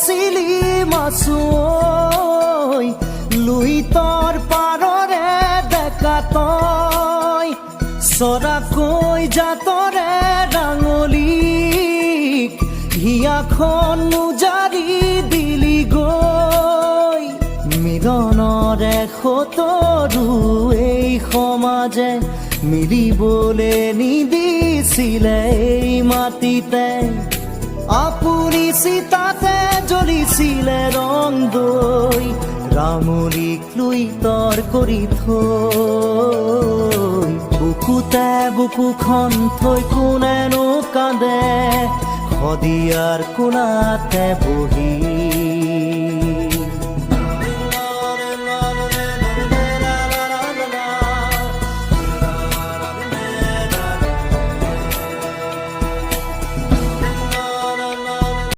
কৈছিলি মাছুঐ লুইতৰ পাৰৰে ডেকা তই চৰাকৈ জাতৰে ডাঙলীক হিয়াখন উজাৰি দিলি গৈ মিলনৰে সতৰু এই সমাজে মিলিবলে নিদিছিলে এই মাটিতে আপুনি চিতাতে জ্বলিছিলে ৰং দৈ ৰামলীক লুইতৰ কৰি থৈ বুকুতে বুকুখন থৈ কোনেনো কান্দে শদিয়াৰ কোণাতে বহি